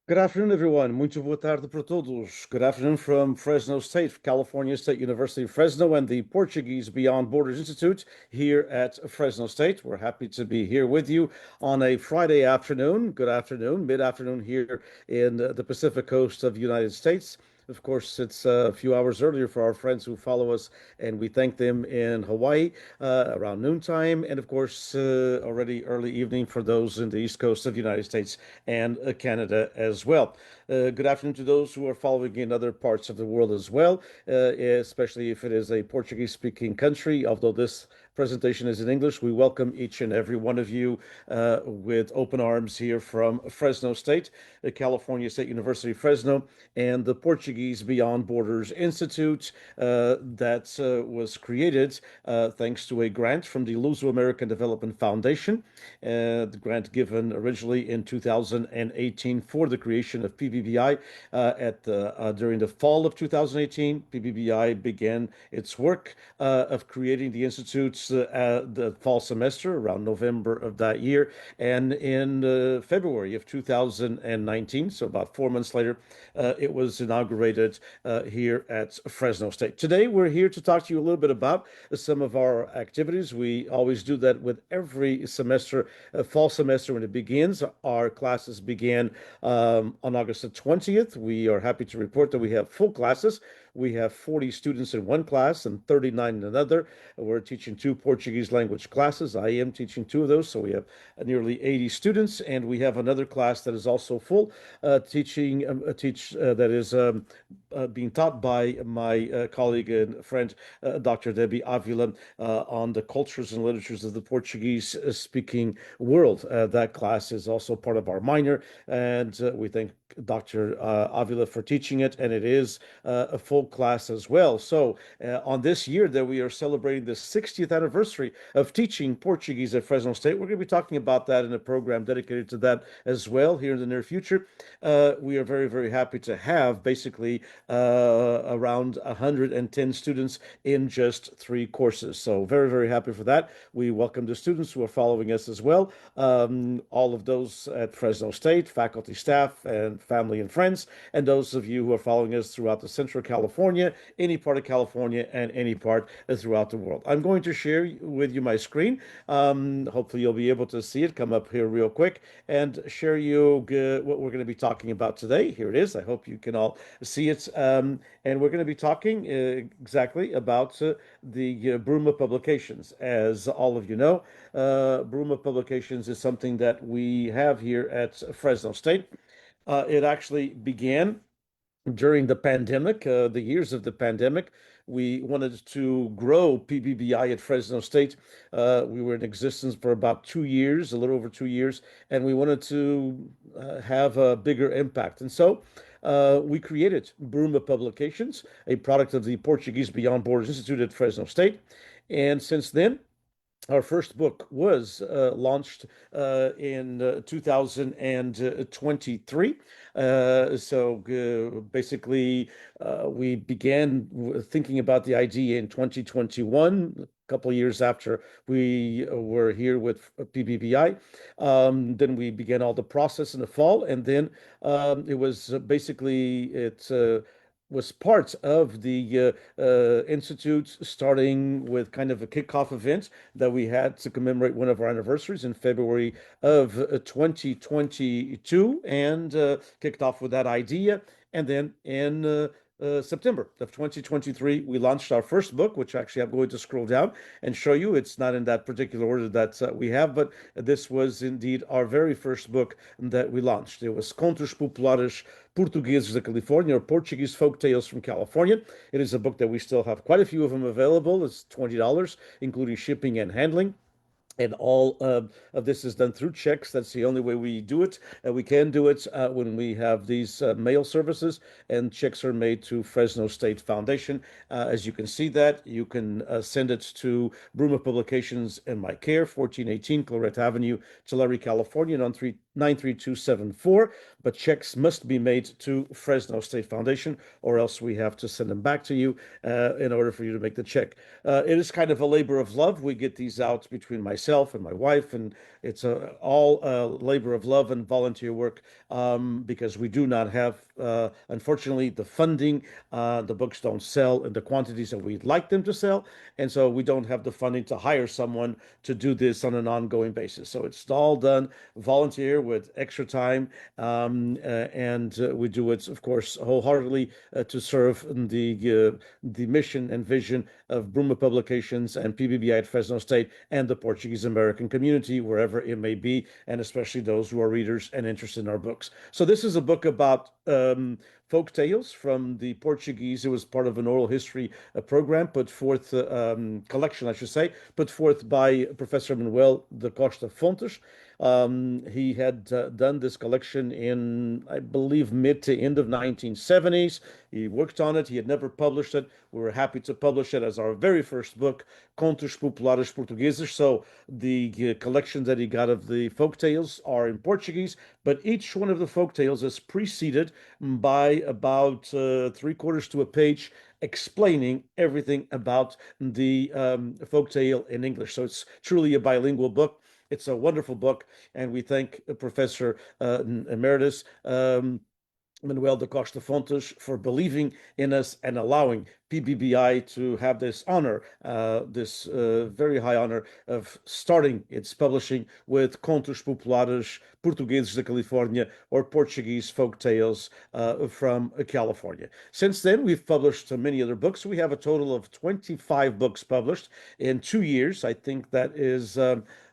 Good afternoon, everyone. Muito boa tarde para todos. Good afternoon from Fresno State, California State University, Fresno, and the Portuguese Beyond Borders Institute here at Fresno State. We're happy to be here with you on a Friday afternoon. Good afternoon, mid-afternoon here in the Pacific coast of the United States. Of course, it's a few hours earlier for our friends who follow us, and we thank them in Hawaii around noontime, and of course, already early evening for those in the East Coast of the United States and Canada as well. Good afternoon to those who are following in other parts of the world as well, especially if it is a Portuguese speaking country. Although this presentation is in English, we welcome each and every one of you with open arms here from Fresno State, California State University, Fresno, and the Portuguese Beyond Borders Institute that was created thanks to a grant from the Luso American Development Foundation, the grant given originally in 2018 for the creation of PBBI. During the fall of 2018, PBBI began its work of creating the institutes the fall semester around November of that year, and in February of 2019, so about 4 months later, it was inaugurated here at Fresno State. Today, we're here to talk to you a little bit about some of our activities. We always do that with every semester, fall semester when it begins. Our classes began on August the 20th. We are happy to report that we have full classes. We have 40 students in one class and 39 in another. We're teaching two Portuguese language classes. I am teaching two of those, so we have nearly 80 students, and we have another class that is also full, teaching that is being taught by my colleague and friend, Dr. Debbie Avila, on the cultures and literatures of the Portuguese speaking world. That class is also part of our minor, and we thank Dr. Avila for teaching it, and it is a full class as well. So, on this year that we are celebrating the 60th anniversary of teaching Portuguese at Fresno State, we're going to be talking about that in a program dedicated to that as well here in the near future. We are very, very happy to have basically around 110 students in just three courses. So, very, very happy for that. We welcome the students who are following us as well. All of those at Fresno State, faculty, staff, and family and friends, and those of you who are following us throughout the Central California, any part of California, and any part throughout the world. I'm going to share with you my screen. Hopefully, you'll be able to see it come up here real quick and share you what we're going to be talking about today. Here it is. I hope you can all see it. And we're going to be talking exactly about the Bruma publications. As all of you know, Bruma publications is something that we have here at Fresno State. It actually began during the pandemic, the years of the pandemic. We wanted to grow PBBI at Fresno State. We were in existence for about 2 years, a little over 2 years, and we wanted to have a bigger impact. And so we created Bruma Publications, a product of the Portuguese Beyond Borders Institute at Fresno State. And since then, our first book was launched in 2023. Basically, we began thinking about the idea in 2021, a couple of years after we were here with PBBI. Then we began all the process in the fall, and then it was basically it was part of the Institute, starting with kind of a kickoff event that we had to commemorate one of our anniversaries in February of 2022, and kicked off with that idea. And then in September of 2023, we launched our first book, which actually I'm going to scroll down and show you. It's not in that particular order that we have, but this was indeed our very first book that we launched. It was Contos Populares Portugueses da Califórnia, or Portuguese Folk Tales from California. It is a book that we still have quite a few of them available. It's $20, including shipping and handling. And all of this is done through checks. That's the only way we do it. We can do it when we have these mail services, and checks are made to Fresno State Foundation. As you can see that, you can send it to Bruma Publications in my care, 1418 Claret Avenue, Tulare, California, on 93274. But checks must be made to Fresno State Foundation, or else we have to send them back to you in order for you to make the check. It is kind of a labor of love. We get these out between myself myself and my wife, and it's all labor of love and volunteer work because we do not have, unfortunately, the funding. The books don't sell in the quantities that we'd like them to sell, and so we don't have the funding to hire someone to do this on an ongoing basis. So it's all done volunteer with extra time, and we do it, of course, wholeheartedly to serve the mission and vision of Bruma Publications and PBBI at Fresno State and the Portuguese American community, wherever it may be, and especially those who are readers and interested in our books. So this is a book about folk tales from the Portuguese. It was part of an oral history program put forth, collection, I should say, put forth by Professor Manuel da Costa Fontes. He had done this collection in, I believe, mid to end of 1970s. He worked on it. He had never published it. We were happy to publish it as our very first book, Contos Populares Portugueses. So the collections that he got of the folk tales are in Portuguese, but each one of the folk tales is preceded by about three quarters to a page explaining everything about the folk tale in English. So it's truly a bilingual book. It's a wonderful book, and we thank Professor Emeritus Manuel da Costa Fontes for believing in us and allowing PBBI to have this honor, this very high honor of starting its publishing with Contos Populares Portugueses da Califórnia, or Portuguese folk tales from California. Since then, we've published many other books. We have a total of 25 books published in 2 years. I think that is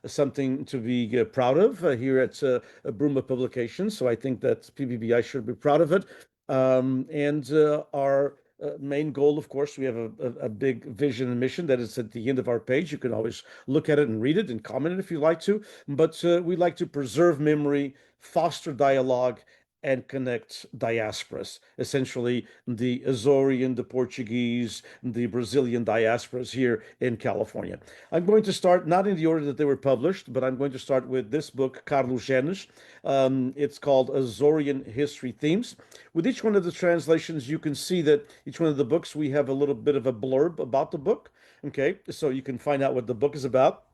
something to be proud of here at Bruma Publications. So I think that PBBI should be proud of it. And our main goal, of course, we have a big vision and mission that is at the end of our page. You can always look at it and read it and comment it if you like to. But we like to preserve memory, foster dialogue, and connect diasporas, essentially the Azorean, the Portuguese, the Brazilian diasporas here in California. I'm going to start not in the order that they were published, but I'm going to start with this book, Carlos Genes. It's called Azorean History Themes. With each one of the translations, you can see that each one of the books, we have a little bit of a blurb about the book. Okay, so you can find out what the book is about.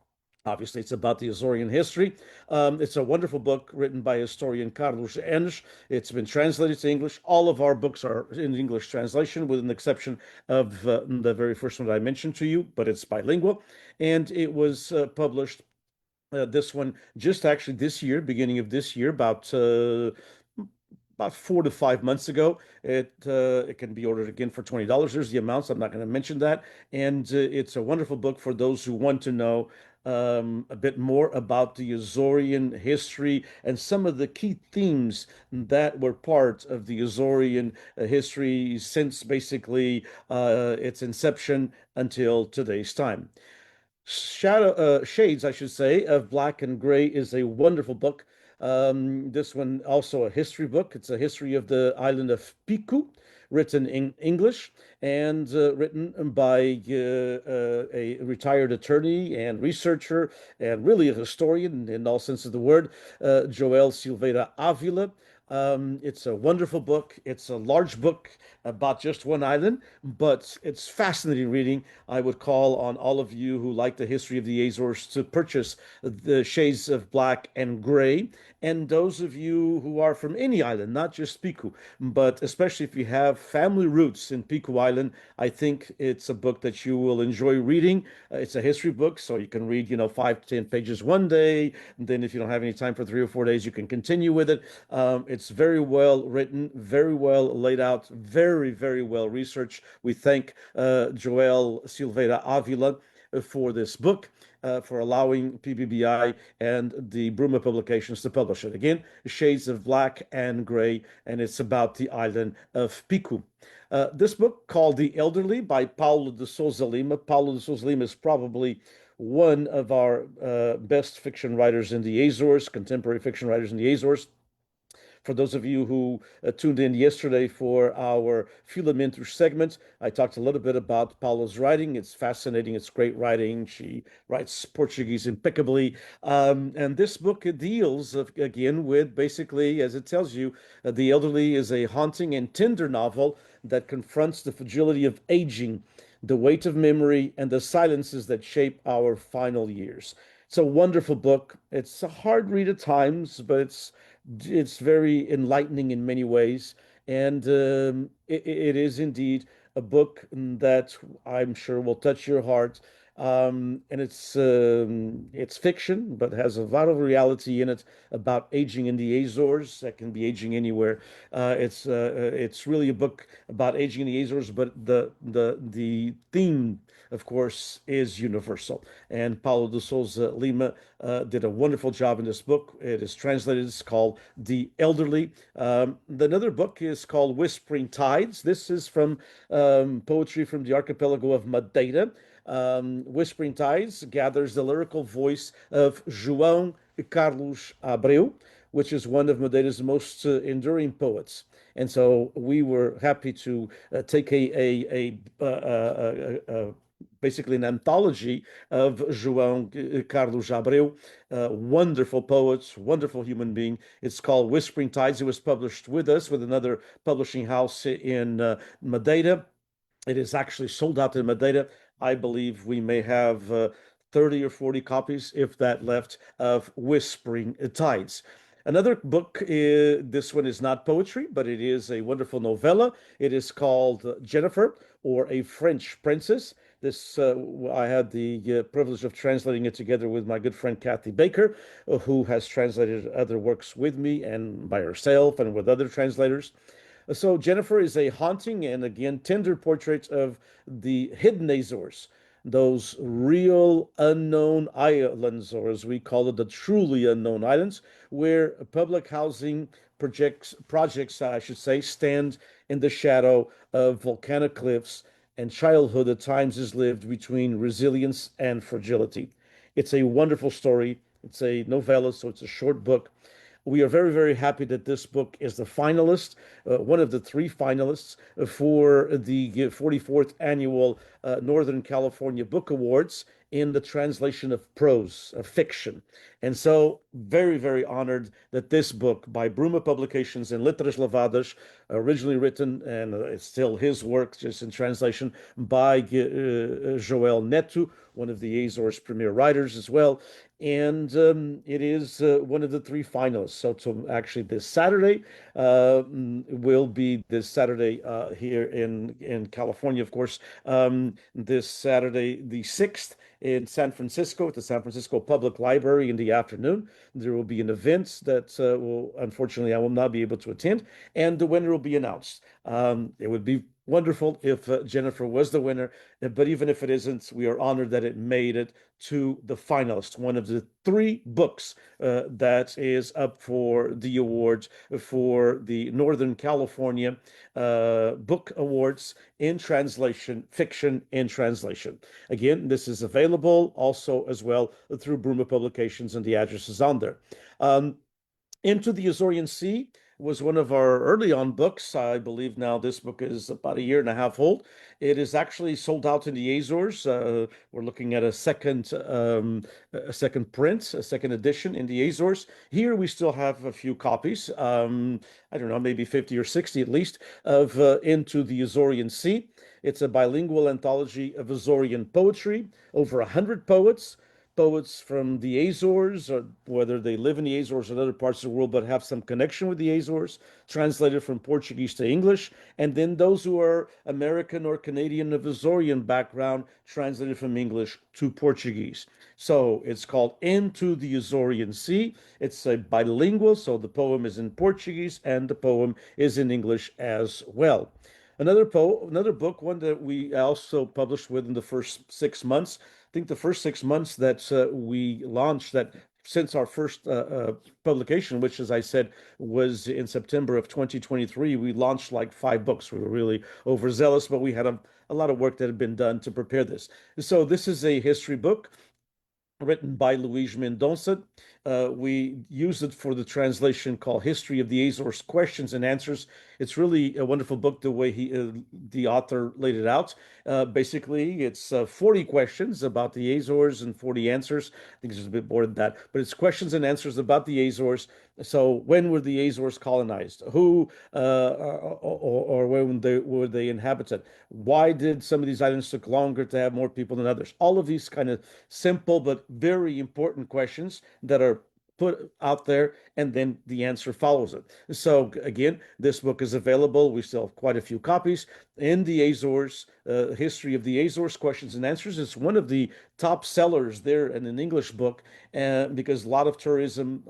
Obviously, it's about the Azorean history. It's a wonderful book written by historian Carlos Genes. It's been translated to English. All of our books are in English translation, with an exception of the very first one that I mentioned to you, but it's bilingual. And it was published, this one, just actually this year, beginning of this year, about 4 to 5 months ago. It can be ordered again for $20. There's the amounts. I'm not going to mention that. And it's a wonderful book for those who want to know a bit more about the Azorean history and some of the key themes that were part of the Azorean history since basically its inception until today's time. Shades, I should say, of Black and Gray is a wonderful book. This one also a history book. It's a history of the island of Piku, written in English and written by a retired attorney and researcher and really a historian in all sense of the word, Joel Silveira Avila. It's a wonderful book. It's a large book about just one island, but it's fascinating reading. I would call on all of you who like the history of the Azores to purchase the Shades of Black and Gray. And those of you who are from any island, not just Piku, but especially if you have family roots in Piku Island, I think it's a book that you will enjoy reading. It's a history book, so you can read, 5 to 10 pages one day. And then if you don't have any time for 3 or 4 days, you can continue with it. It's very well written, very well laid out, very, very well researched. We thank Joel Silveira Avila for this book, for allowing PBBI and the Bruma Publications to publish it. Again, Shades of Black and Gray, and it's about the island of Piku. This book, called The Elderly by Paulo de Souza Lima. Paulo de Souza Lima is probably one of our best fiction writers in the Azores, contemporary fiction writers in the Azores. For those of you who tuned in yesterday for our Filamentos segment, I talked a little bit about Paula's writing. It's fascinating. It's great writing. She writes Portuguese impeccably. And this book deals, again, with basically, as it tells you, The Elderly is a haunting and tender novel that confronts the fragility of aging, the weight of memory, and the silences that shape our final years. It's a wonderful book. It's a hard read at times, but it's very enlightening in many ways, and it is indeed a book that I'm sure will touch your heart. And it's fiction, but has a lot of reality in it about aging in the Azores. That can be aging anywhere. It's really a book about aging in the Azores, but the theme, of course, is universal. And Paulo de Souza Lima did a wonderful job in this book. It is translated. It's called The Elderly. Another book is called Whispering Tides. This is from poetry from the archipelago of Madeira. Whispering Tides gathers the lyrical voice of João Carlos Abreu, which is one of Madeira's most enduring poets. And so we were happy to take basically an anthology of João Carlos Abreu, wonderful poet, wonderful human being. It's called Whispering Tides. It was published with us, with another publishing house in Madeira. It is actually sold out in Madeira. I believe we may have 30 or 40 copies, if that, left of Whispering Tides. Another book, this one is not poetry, but it is a wonderful novella. It is called Jennifer, or A French Princess. This I had the privilege of translating it together with my good friend Kathy Baker, who has translated other works with me and by herself and with other translators. So Jennifer is a haunting and again tender portrait of the hidden Azores, those real unknown islands, or as we call it, the truly unknown islands, where public housing projects, I should say, stand in the shadow of volcanic cliffs, and childhood at times is lived between resilience and fragility. It's a wonderful story. It's a novella, so it's a short book. We are very, very happy that this book is the finalist, one of the three finalists for the 44th annual Northern California Book Awards in the translation of prose, of fiction. And so, very, very honored that this book by Bruma Publications and Letras Lavadas, originally written, and it's still his work, just in translation, by Joel Neto, one of the Azores premier writers as well. And it is one of the three finalists. So, actually, this Saturday will be this Saturday here in California, of course. This Saturday, the 6th, in San Francisco at the San Francisco Public Library in the afternoon. There will be an event that will, unfortunately, I will not be able to attend, and the winner will be announced. It would be wonderful if Jennifer was the winner, but even if it isn't, we are honored that it made it to the finalists, one of the three books that is up for the awards for the Northern California Book Awards in translation, fiction in translation. Again, this is available also as well through Bruma Publications, and the address is on there. Into the Azorian Sea was one of our early on books. I believe now this book is about a year and a half old. It is actually sold out in the Azores. We're looking at a second print, a second edition in the Azores. Here we still have a few copies. I don't know, maybe 50 or 60 at least, of Into the Azorian Sea. It's a bilingual anthology of Azorian poetry, over 100 poets from the Azores, or whether they live in the Azores or other parts of the world, but have some connection with the Azores, translated from Portuguese to English, and then those who are American or Canadian of Azorian background, translated from English to Portuguese. So it's called Into the Azorian Sea. It's a bilingual, so the poem is in Portuguese and the poem is in English as well. Another book, one that we also published within the first 6 months. I think the first 6 months that we launched, that since our first publication, which, as I said, was in September of 2023, we launched like 5 books. We were really overzealous, but we had a lot of work that had been done to prepare this. So this is a history book written by Luis Mendonça. We used it for the translation called History of the Azores, Questions and Answers. It's really a wonderful book, the way the author laid it out. Basically, it's 40 questions about the Azores and 40 answers. I think it's a bit more than that, but it's questions and answers about the Azores So when were the Azores colonized? Who or when they were they inhabited? Why did some of these islands took longer to have more people than others? All of these kind of simple but very important questions that are put out there, and then the answer follows it. So again, this book is available. We still have quite a few copies in the Azores, History of the Azores Questions and Answers. It's one of the top sellers there in an English book, because a lot of tourism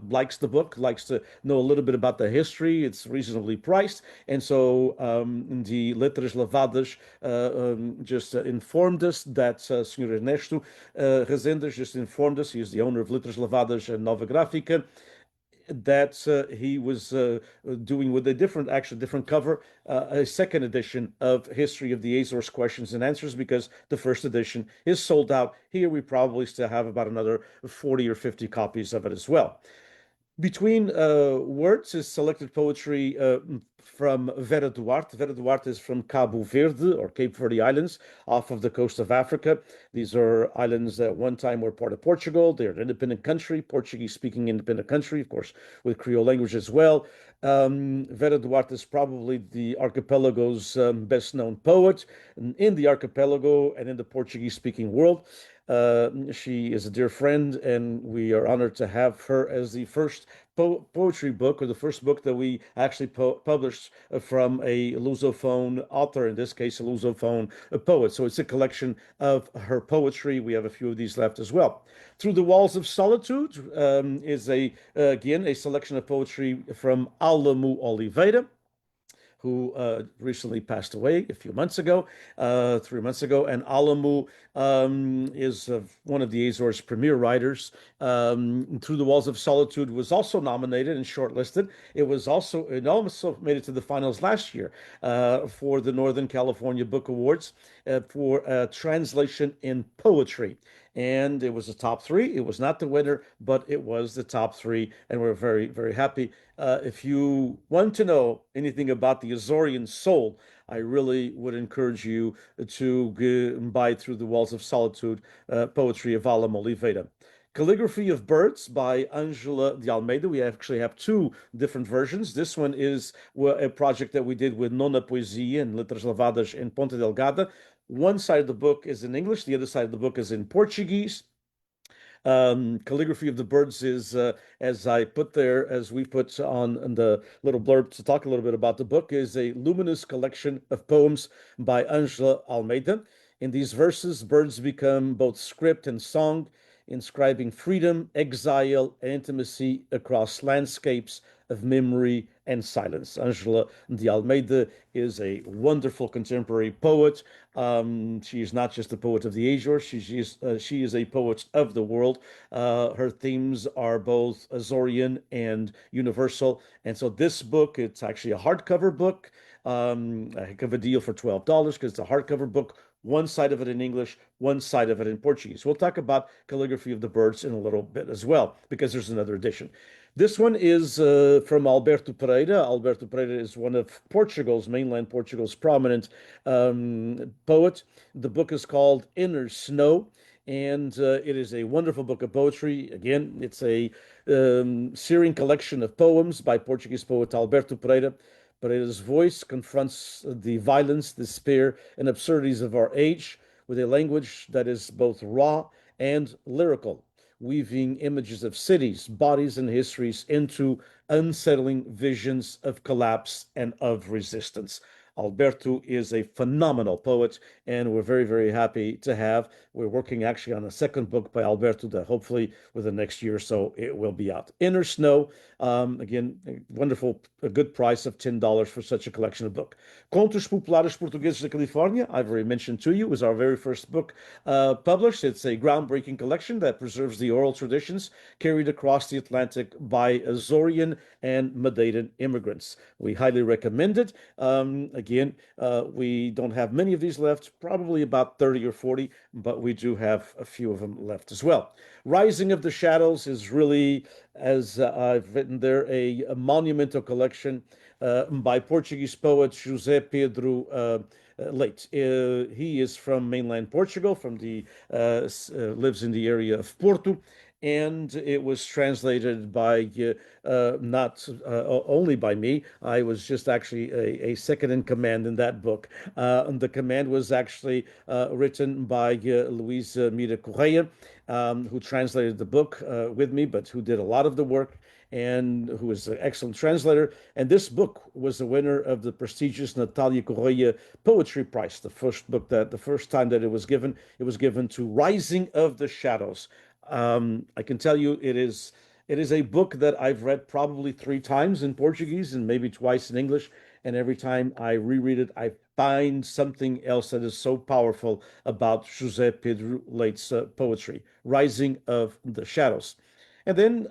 likes the book, likes to know a little bit about the history. It's reasonably priced. And so the Letras Lavadas just informed us that Sr. Ernesto Rezendas just informed us, he is the owner of Letras Lavadas and Nova Gráfica, that he was doing with a different, actually different cover, a second edition of History of the Azores Questions and Answers, because the first edition is sold out. Here we probably still have about another 40 or 50 copies of it as well. Between words is selected poetry from Vera Duarte. Vera Duarte is from Cabo Verde, or Cape Verde Islands, off of the coast of Africa. These are islands that one time were part of Portugal. They're an independent country, Portuguese-speaking independent country, of course, with Creole language as well. Vera Duarte is probably the archipelago's best-known poet in the archipelago and in the Portuguese-speaking world. She is a dear friend, and we are honored to have her as the first poetry book, or the first book that we actually published from a Lusophone author, in this case, a Lusophone poet. So it's a collection of her poetry. We have a few of these left as well. Through the Walls of Solitude is again a selection of poetry from Alamo Oliveira, who recently passed away a few months ago, 3 months ago. And Alamu is one of the Azores' premier writers. Through the Walls of Solitude was also nominated and shortlisted. It also made it to the finals last year for the Northern California Book Awards for translation in poetry. And it was a top three. It was not the winner, but it was the top three, and we're very, very happy. If you want to know anything about the Azorean soul, I really would encourage you to buy Through the Walls of Solitude, poetry of Alam Oliveira. Calligraphy of Birds by Angela de Almeida. We actually have two different versions. This one is a project that we did with Nona Poesia and Letras Lavadas in Ponta Delgada. One side of the book is in English, the other side of the book is in Portuguese. Calligraphy of the Birds is, as I put there, as we put on the little blurb to talk a little bit about the book, is a luminous collection of poems by Angela Almeida. In these verses, birds become both script and song, inscribing freedom, exile, and intimacy across landscapes of memory and silence. Angela de Almeida is a wonderful contemporary poet. She is not just a poet of the Azores, she is a poet of the world. Her themes are both Azorean and universal. And so this book, it's actually a hardcover book, a heck of a deal for $12, because it's a hardcover book, one side of it in English, one side of it in Portuguese. We'll talk about Calligraphy of the Birds in a little bit as well, because there's another edition. This one is from Alberto Pereira. Alberto Pereira is one of mainland Portugal's prominent poet. The book is called Inner Snow, and it is a wonderful book of poetry. Again, it's a searing collection of poems by Portuguese poet Alberto Pereira. Pereira's voice confronts the violence, despair, and absurdities of our age with a language that is both raw and lyrical, weaving images of cities, bodies, and histories into unsettling visions of collapse and of resistance. Alberto is a phenomenal poet, and we're very, very happy to have. We're working actually on a second book by Alberto that hopefully within the next year or so it will be out. Inner Snow, again, a good price of $10 for such a collection of book. Contos Populares Portugueses da Califórnia, I've already mentioned to you, was our very first book published. It's a groundbreaking collection that preserves the oral traditions carried across the Atlantic by Azorean and Madeiran immigrants. We highly recommend it. Again, we don't have many of these left, probably about 30 or 40, but we do have a few of them left as well. Rising of the Shadows is really, as I've written there, a monumental collection by Portuguese poet José Pedro Leite. He is from mainland Portugal, lives in the area of Porto, and it was translated by not only by me. I was just actually a second in command in that book. And the command was actually written by Luis Mira Correia, who translated the book with me, but who did a lot of the work and who is an excellent translator. And this book was the winner of the prestigious Natalia Correia Poetry Prize. The first time that it was given to Rising of the Shadows. I can tell you it is a book that I've read probably three times in Portuguese and maybe twice in English. And every time I reread it, I find something else that is so powerful about José Pedro Leite's poetry, Rising of the Shadows. And then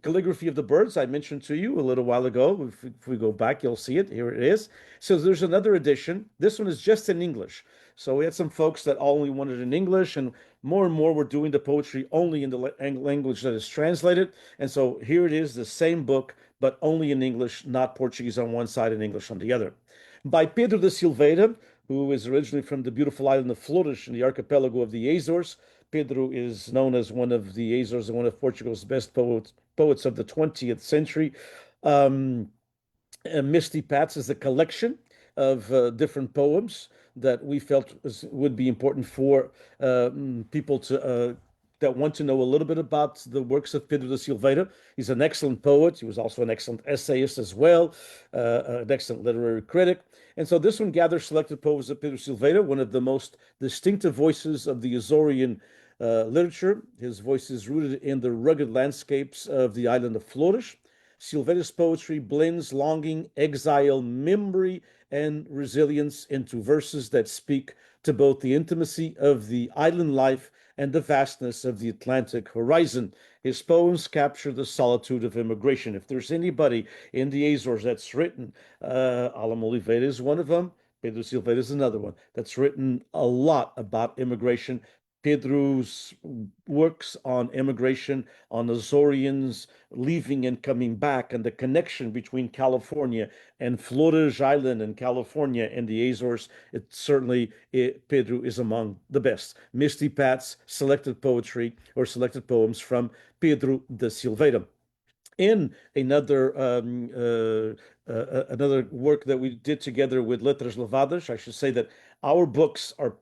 Calligraphy of the Birds, I mentioned to you a little while ago. If we go back, you'll see it. Here it is. So there's another edition. This one is just in English. So we had some folks that only wanted in English, and more were doing the poetry only in the language that is translated. And so here it is, the same book, but only in English, not Portuguese on one side and English on the other. By Pedro de Silveira, who is originally from the beautiful island of Flores in the archipelago of the Azores. Pedro is known as one of the Azores and one of Portugal's best poets of the 20th century. Um, Misty Pats is a collection of different poems that we felt would be important for people to that want to know a little bit about the works of Pedro de Silveira. He's an excellent poet. He was also an excellent essayist as well, an excellent literary critic. And so this one gathers selected poems of Pedro Silveira, one of the most distinctive voices of the Azorean literature. His voice is rooted in the rugged landscapes of the island of Flores. Silveira's poetry blends longing, exile, memory, and resilience into verses that speak to both the intimacy of the island life and the vastness of the Atlantic horizon. His poems capture the solitude of immigration. If there's anybody in the Azores that's written, Alam Oliveira is one of them. Pedro Silveira is another one that's written a lot about immigration. Pedro's works on immigration, on Azorians leaving and coming back, and the connection between California and Flores Island and California and the Azores, Pedro is among the best. Misty Pat's selected poetry or selected poems from Pedro de Silveira. In another work that we did together with Letras Lavadas, I should say that our books are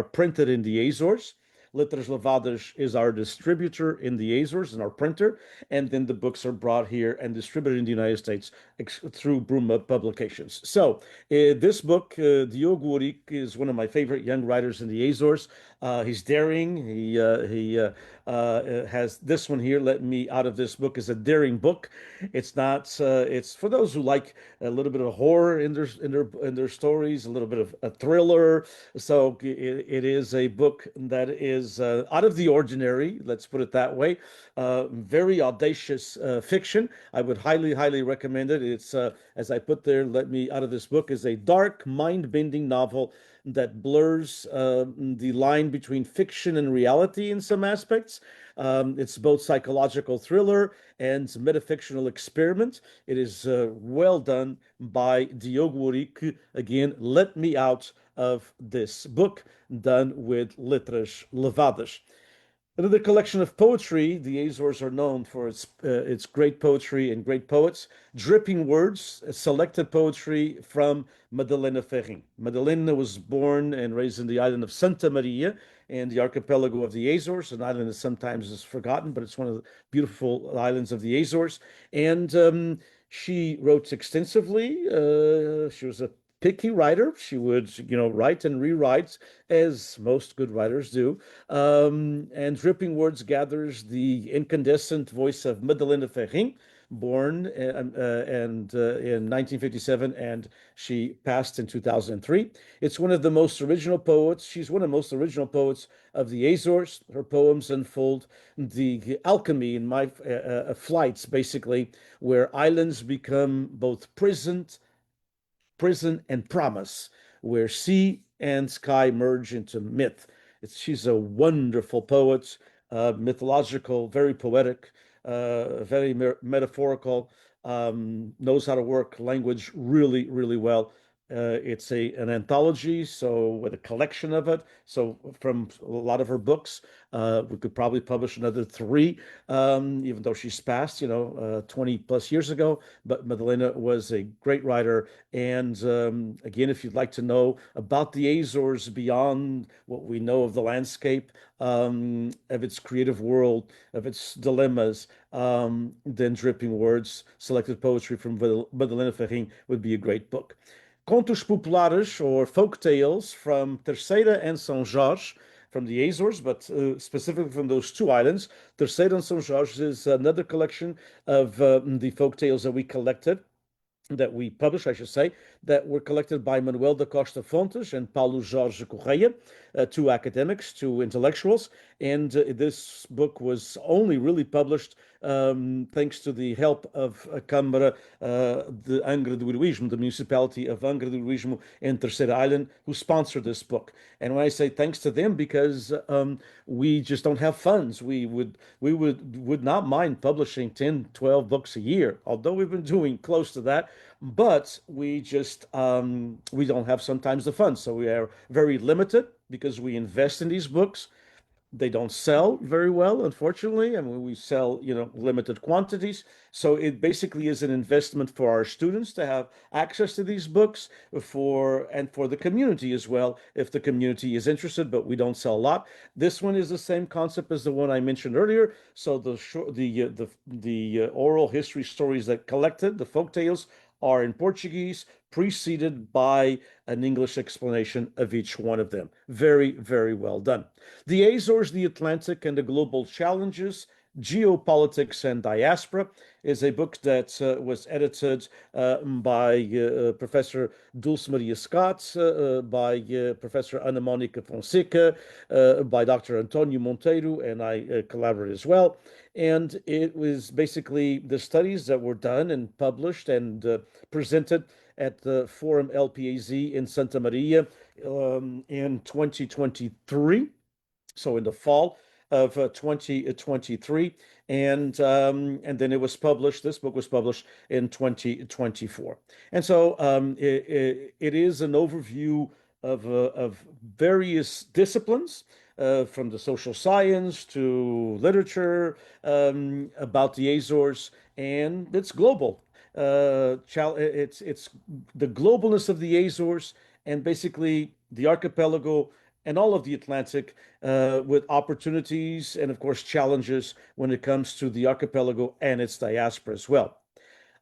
printed in the Azores. Letras Lavadas is our distributor in the Azores and our printer, and then the books are brought here and distributed in the United States through Bruma Publications. So this book, Diogo Uric, is one of my favorite young writers in the Azores. He's daring. He has this one here. Let Me Out of This Book is a daring book. It's not. It's for those who like a little bit of horror in their stories, a little bit of a thriller. So it is a book that is out of the ordinary. Let's put it that way. Very audacious fiction. I would highly recommend it. It's as I put there. Let Me Out of This Book is a dark, mind-bending novel that blurs the line between fiction and reality in some aspects. It's both psychological thriller and metafictional experiment. It is well done by Diogo Uric. Again, Let Me Out of This Book, done with Letras Lavadas. Another collection of poetry. The Azores are known for its great poetry and great poets. Dripping Words, selected poetry from Madalena Ferrin. Madalena was born and raised in the island of Santa Maria in the archipelago of the Azores, an island that sometimes is forgotten, but it's one of the beautiful islands of the Azores. And she wrote extensively. She was a picky writer. She would, write and rewrite as most good writers do. And Dripping Words gathers the incandescent voice of Madalena Ferrin, born in 1957, and she passed in 2003. It's one of the most original poets. She's one of the most original poets of the Azores. Her poems unfold the alchemy in my flights, basically, where islands become both prison and promise, where sea and sky merge into myth. She's a wonderful poet, mythological, very poetic, very metaphorical, knows how to work language really well. It's an anthology, so with a collection of it. So from a lot of her books, we could probably publish another three, even though she's passed, 20 plus years ago. But Madalena was a great writer. And again, if you'd like to know about the Azores beyond what we know of the landscape, of its creative world, of its dilemmas, then Dripping Words, selected poetry from Madalena Ferrin would be a great book. Contos Populares, or folk tales from Terceira and São Jorge, from the Azores, but specifically from those two islands. Terceira and São Jorge is another collection of the folk tales that we collected, that we published, I should say, that were collected by Manuel da Costa Fontes and Paulo Jorge Correia, two academics, two intellectuals. And this book was only really published thanks to the help of a Câmara de Angra do Heroísmo, the municipality of Angra do Heroísmo in Terceira Island, who sponsored this book. And when I say thanks to them, because we just don't have funds, we would not mind publishing 10, 12 books a year, although we've been doing close to that. But we don't have sometimes the funds, so we are very limited because we invest in these books. They don't sell very well, unfortunately. I mean, we sell, limited quantities. So it basically is an investment for our students to have access to these books, and for the community as well, if the community is interested, but we don't sell a lot. This one is the same concept as the one I mentioned earlier. So the oral history stories that collected, the folk tales, are in Portuguese, preceded by an English explanation of each one of them. Very, very well done. The Azores, the Atlantic, and the Global Challenges, Geopolitics and Diaspora is a book that was edited by Professor Dulce Maria Scott, by Professor Ana Mónica Fonseca, by Dr. Antonio Monteiro, and I collaborated as well. And it was basically the studies that were done and published and presented at the Forum LPAZ in Santa Maria in 2023, so in the fall of 2023, and then it was published. This book was published in 2024, and so it is an overview of various disciplines. From the social science to literature, about the Azores, and it's global. It's the globalness of the Azores and basically the archipelago and all of the Atlantic, with opportunities and, of course, challenges when it comes to the archipelago and its diaspora as well.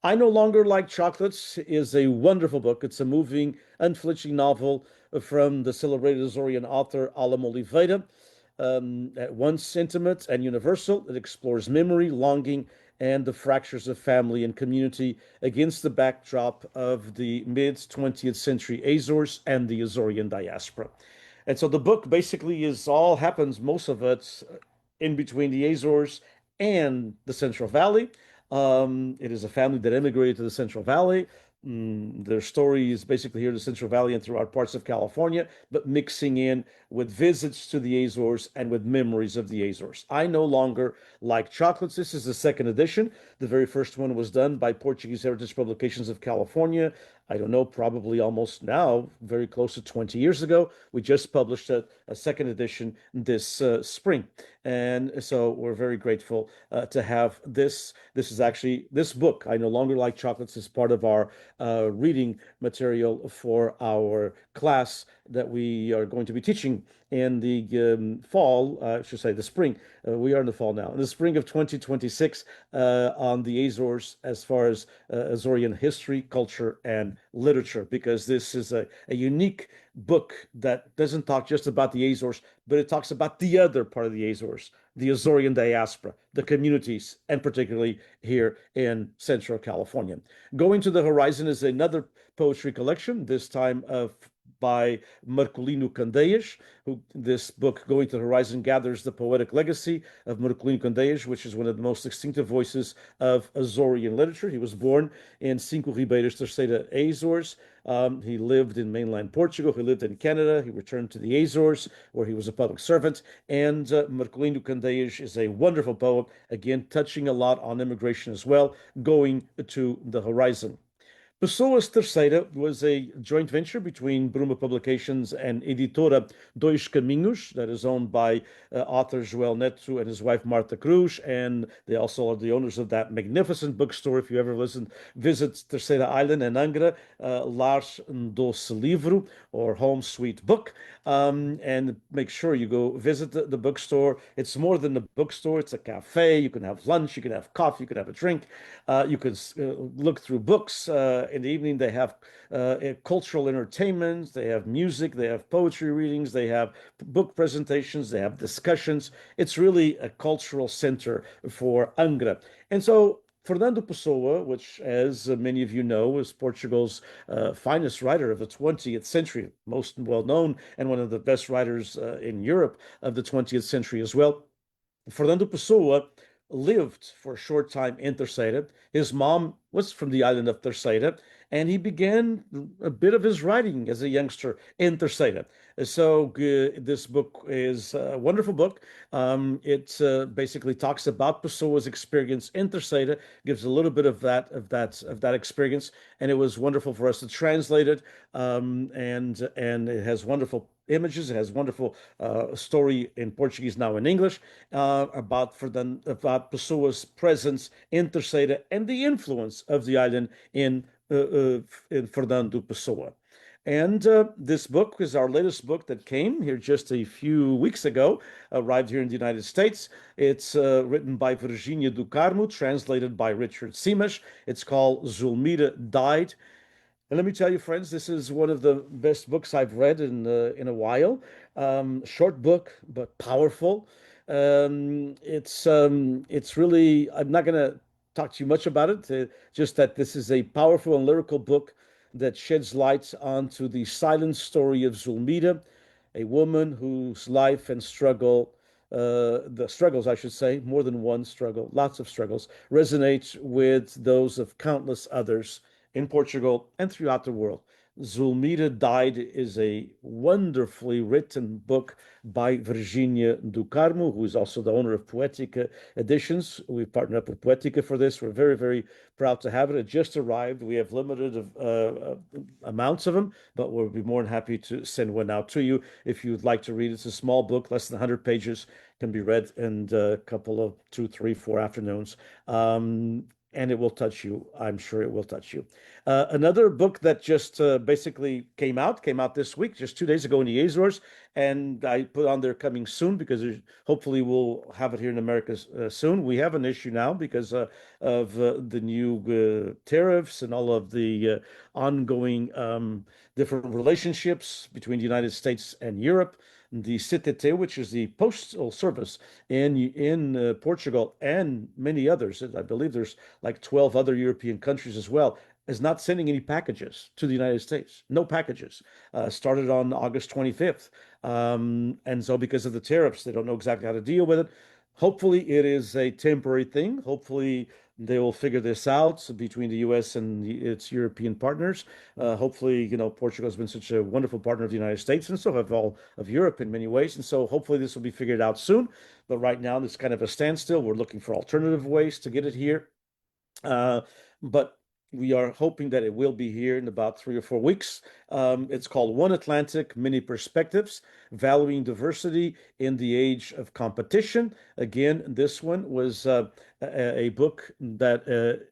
I No Longer Like Chocolates is a wonderful book. It's a moving, unflinching novel from the celebrated Azorian author Alam Oliveira. At once intimate and universal, it explores memory, longing, and the fractures of family and community against the backdrop of the mid 20th century Azores and the Azorian diaspora. And so the book basically happens, most of it, in between the Azores and the Central Valley. It is a family that immigrated to the Central Valley. Their story is basically here in the Central Valley and throughout parts of California, but mixing in with visits to the Azores and with memories of the Azores. I No Longer Like Chocolates. This is the second edition. The very first one was done by Portuguese Heritage Publications of California. I don't know, probably almost now, very close to 20 years ago. We just published a second edition this spring. And so we're very grateful to have this. This book, I No Longer Like Chocolates, is part of our reading material for our class that we are going to be teaching in the fall, I should say the spring. We are in the fall now. In the spring of 2026, on the Azores, as far as Azorian history, culture, and literature, because this is a unique book that doesn't talk just about the Azores, but it talks about the other part of the Azores, the Azorian diaspora, the communities, and particularly here in Central California. Going to the Horizon is another poetry collection, this time by Marcolino Candeias, who this book, Going to the Horizon, gathers the poetic legacy of Marcolino Candeias, which is one of the most distinctive voices of Azorian literature. He was born in Cinco Ribeiras, Terceira, Azores. He lived in mainland Portugal. He lived in Canada. He returned to the Azores, where he was a public servant. And Marcolino Candeias is a wonderful poet, again, touching a lot on immigration as well, Going to the Horizon. Pessoas Terceira was a joint venture between Bruma Publications and Editora Dois Caminhos, that is owned by author Joel Neto and his wife Marta Cruz, and they also are the owners of that magnificent bookstore. If you ever visit Terceira Island and Angra, Lar Doce Livro, or Home Sweet Book, and make sure you go visit the bookstore. It's more than a bookstore; it's a cafe. You can have lunch, you can have coffee, you can have a drink. You can look through books. In the evening, they have cultural entertainment, they have music, they have poetry readings, they have book presentations, they have discussions. It's really a cultural center for Angra. And so Fernando Pessoa, which, as many of you know, is Portugal's finest writer of the 20th century, most well known, and one of the best writers in Europe of the 20th century as well. Fernando Pessoa lived for a short time in Terceira. His mom was from the island of Terceira, and he began a bit of his writing as a youngster in Terceira. So this book is a wonderful book. It basically talks about Pessoa's experience in Terceira, gives a little bit of that experience, and it was wonderful for us to translate it. And it has wonderful images. It has wonderful story in Portuguese, now in English, about Pessoa's presence in Terceira and the influence of the island in Fernando Pessoa. And this book is our latest book that came here just a few weeks ago, arrived here in the United States. It's written by Virginia do Carmo, translated by Richard Simas. It's called Zulmira Died. And let me tell you, friends, this is one of the best books I've read in a while. Short book, but powerful. It's really. I'm not going to talk too much about it. Just that this is a powerful and lyrical book that sheds light onto the silent story of Zulmira, a woman whose life and the struggles, I should say, more than one struggle, lots of struggles, resonate with those of countless others in Portugal and throughout the world. Zulmira Died is a wonderfully written book by Virginia do Carmo, who is also the owner of Poetica Editions. We partnered up with Poetica for this. We're very, very proud to have it. It just arrived. We have limited amounts of them, but we'll be more than happy to send one out to you if you'd like to read. It's a small book, less than 100 pages, can be read in a couple of 2, 3, 4 afternoons. And it will touch you. I'm sure it will touch you. Another book that just basically came out this week, just 2 days ago in the Azores, and I put on there coming soon because hopefully we'll have it here in America soon. We have an issue now because of the new tariffs and all of the ongoing different relationships between the United States and Europe. The CTT, which is the postal service in Portugal and many others, I believe there's like 12 other European countries as well, is not sending any packages to the United States. No packages. Started on August 25th. And so because of the tariffs, they don't know exactly how to deal with it. Hopefully it is a temporary thing. Hopefully they will figure this out between the US and its European partners. Hopefully, Portugal has been such a wonderful partner of the United States, and so have all of Europe in many ways. And so hopefully this will be figured out soon. But right now, it's kind of a standstill. We're looking for alternative ways to get it here. But we are hoping that it will be here in about 3 or 4 weeks. It's called One Atlantic: Many Perspectives, Valuing Diversity in the Age of Competition. Again, this one was a book that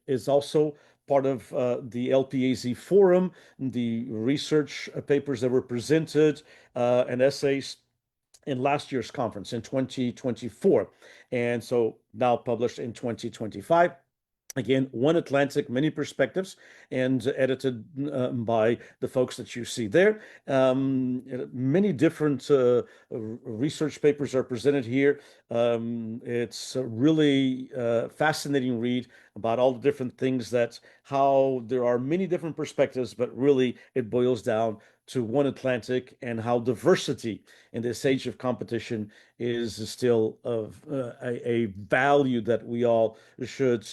is also part of the LPAZ forum, the research papers that were presented, and essays in last year's conference in 2024. And so now published in 2025. Again, One Atlantic, Many Perspectives, and edited by the folks that you see there. Many different research papers are presented here. It's a really fascinating read about all the different things how there are many different perspectives, but really it boils down to One Atlantic and how diversity in this age of competition is still of a value that we all should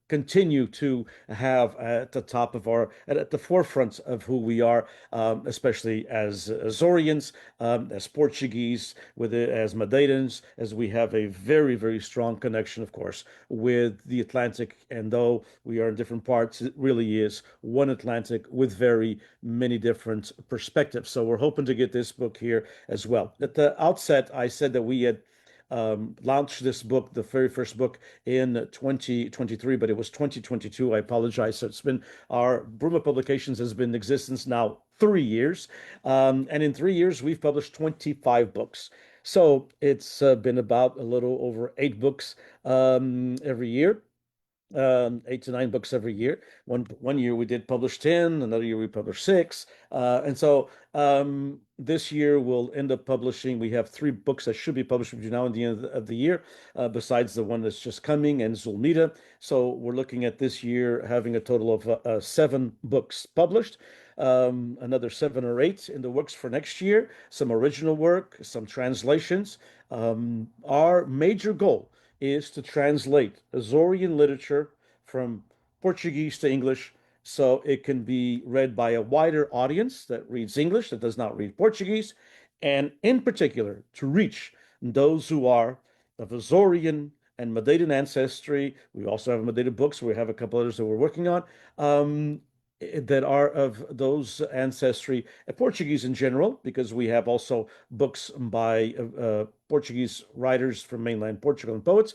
continue to have at the top of our at the forefront of who we are, especially as Azorians, as Portuguese, as Madeirans, as we have a very, very strong connection, of course, with the Atlantic. And though we are in different parts, it really is one Atlantic with very many different perspectives. So we're hoping to get this book here as well. At the outset, I said that we had launched this book, the very first book, in 2023, but it was 2022. I apologize. So it's been our Bruma Publications has been in existence now 3 years. And in 3 years, we've published 25 books. So it's been about a little over 8 books every year. 8 to 9 books every year. One year we did publish 10, another year we published 6. And so this year we'll end up publishing. We have 3 books that should be published between now and the end of the year, besides the one that's just coming and Zulmida. So we're looking at this year having a total of 7 books published. Another 7 or 8 in the works for next year, some original work, some translations. Our major goal is to translate Azorian literature from Portuguese to English so it can be read by a wider audience that reads English, that does not read Portuguese, and in particular to reach those who are of Azorian and Madeiran ancestry. We also have Madeira books. We have a couple others that we're working on. That are of those ancestry, Portuguese in general, because we have also books by Portuguese writers from mainland Portugal and poets,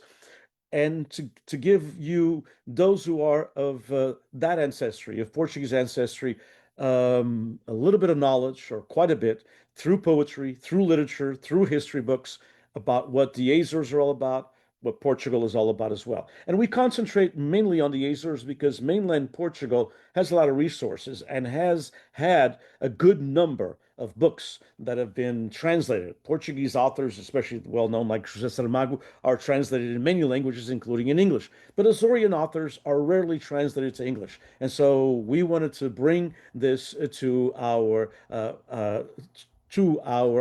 and to give you those who are of that ancestry, of Portuguese ancestry, a little bit of knowledge, or quite a bit, through poetry, through literature, through history books about what the Azores are all about, what Portugal is all about as well. And we concentrate mainly on the Azores because mainland Portugal has a lot of resources and has had a good number of books that have been translated. Portuguese authors, especially well-known like José Saramago, are translated in many languages, including in English. But Azorian authors are rarely translated to English. And so we wanted to bring this to our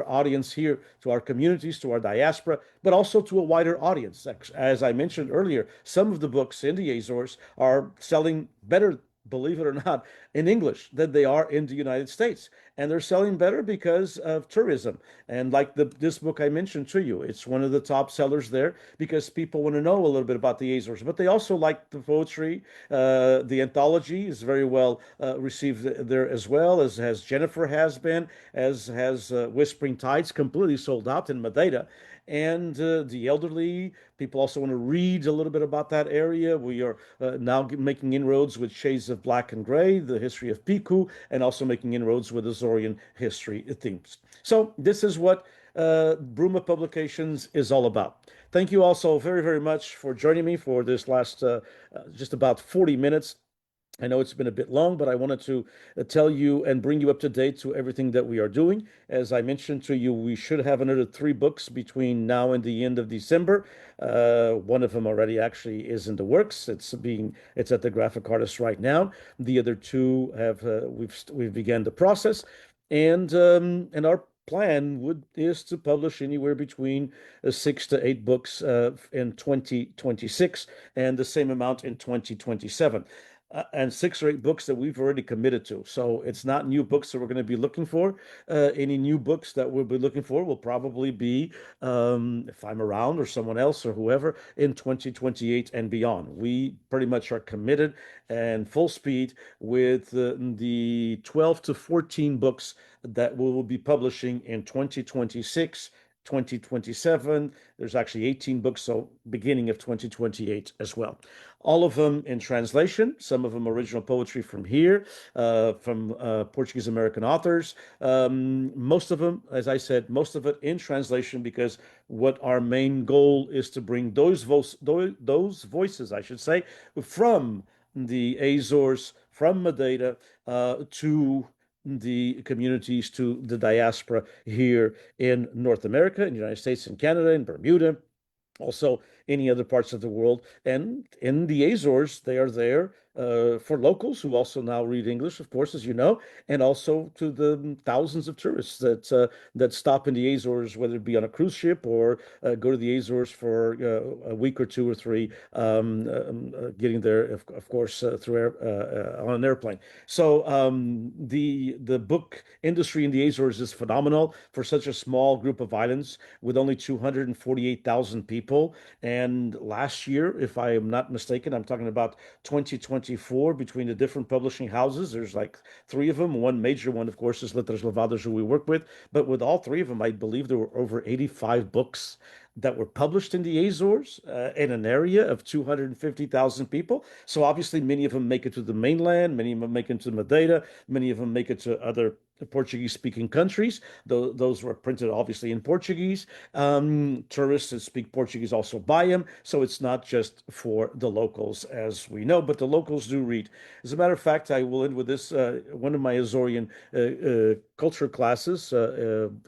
audience here, to our communities, to our diaspora, but also to a wider audience. As I mentioned earlier, some of the books in the Azores are selling better, believe it or not, in English than they are in the United States. And they're selling better because of tourism. And like this book I mentioned to you, it's one of the top sellers there because people want to know a little bit about the Azores. But they also like the poetry. The anthology is very well received there as well, as Jennifer has been, as has Whispering Tides, completely sold out in Madeira. And the elderly, people also want to read a little bit about that area. We are now making inroads with Shades of Black and Gray, the history of Piku, and also making inroads with Azorian history themes. So this is what Bruma Publications is all about. Thank you also very, very much for joining me for this last just about 40 minutes. I know it's been a bit long, but I wanted to tell you and bring you up to date to everything that we are doing. As I mentioned to you, we should have another 3 books between now and the end of December. One of them already actually is in the works. It's at the graphic artist right now. The other 2 have we've begun the process, and our plan is to publish anywhere between 6 to 8 books in 2026 and the same amount in 2027. And 6 or 8 books that we've already committed to. So it's not new books that we're going to be looking for. Any new books that we'll be looking for will probably be, if I'm around or someone else or whoever, in 2028 and beyond. We pretty much are committed and full speed with the 12 to 14 books that we will be publishing in 2026. 2027. There's actually 18 books, so beginning of 2028 as well. All of them in translation, some of them original poetry from here, from Portuguese American authors. Most of them, as I said, most of it in translation because what our main goal is to bring those voices, I should say, from the Azores, from Madeira, to the communities, to the diaspora here in North America, in the United States and Canada, in Bermuda, also any other parts of the world. And in the Azores, they are there for locals who also now read English, of course, as you know, and also to the thousands of tourists that stop in the Azores, whether it be on a cruise ship or go to the Azores for a week or two or three, getting there, of course, through on an airplane. So the book industry in the Azores is phenomenal for such a small group of islands with only 248,000 people. And last year, if I am not mistaken, I'm talking about 2024, between the different publishing houses, there's like three of them. One major one, of course, is Letras, Lavadas, who we work with. But with all three of them, I believe there were over 85 books that were published in the Azores in an area of 250,000 people. So obviously, many of them make it to the mainland, many of them make it to Madeira, many of them make it to other Portuguese-speaking countries. Those were printed obviously in Portuguese. Tourists that speak Portuguese also buy them, so it's not just for the locals, as we know, but the locals do read. As a matter of fact, I will end with this. One of my Azorian culture classes,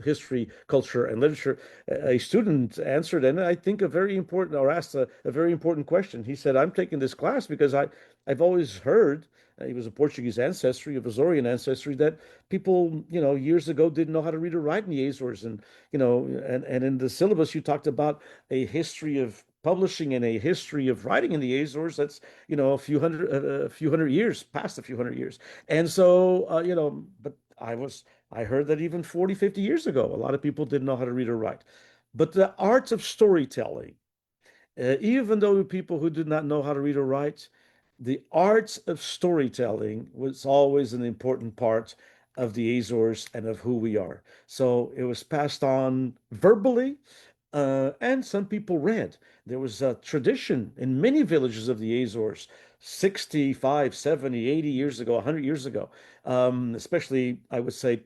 history, culture, and literature, a student answered, and I think a very important, or asked a very important question. He said, "I'm taking this class because I've always heard." He was a Portuguese ancestry, of Azorian ancestry, that people, years ago didn't know how to read or write in the Azores. And in the syllabus, you talked about a history of publishing and a history of writing in the Azores. That's, a few hundred years, past a few hundred years. And so, but I heard that even 40, 50 years ago, a lot of people didn't know how to read or write. But the art of storytelling, even though people who did not know how to read or write, the art of storytelling was always an important part of the Azores and of who we are. So it was passed on verbally, and some people read. There was a tradition in many villages of the Azores 65, 70, 80 years ago, 100 years ago, especially, I would say,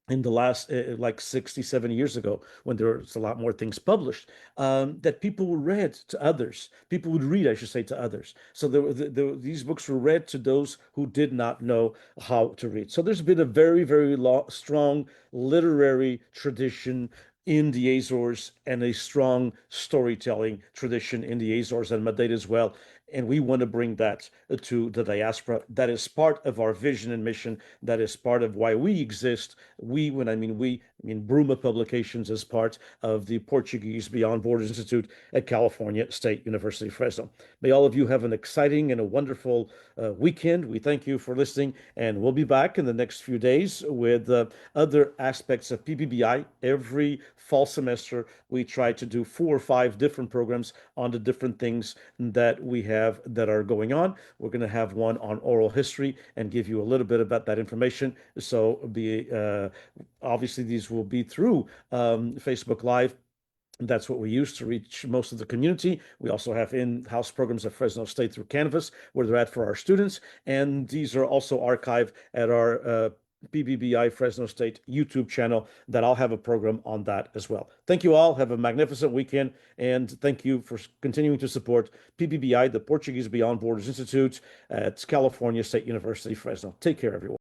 in the last like 60, 70 years ago, when there was a lot more things published, that people read to others. People would read, I should say, to others. So these books were read to those who did not know how to read. So there's been a very, very strong literary tradition in the Azores and a strong storytelling tradition in the Azores and Madeira as well. And we want to bring that to the diaspora. That is part of our vision and mission. That is part of why we exist. We, when I mean we, I mean Bruma Publications, as part of the Portuguese Beyond Borders Institute at California State University, Fresno. May all of you have an exciting and a wonderful weekend. We thank you for listening, and we'll be back in the next few days with other aspects of PBBI. Every fall semester, we try to do 4 or 5 different programs on the different things that we have that are going on. We're going to have one on oral history and give you a little bit about that information. So obviously these will be through Facebook Live. That's what we use to reach most of the community. We also have in-house programs at Fresno State through Canvas, where they're at for our students. And these are also archived at our PBBI Fresno State YouTube channel, that I'll have a program on that as well. Thank you all. Have a magnificent weekend. And thank you for continuing to support PBBI, the Portuguese Beyond Borders Institute at California State University, Fresno. Take care, everyone.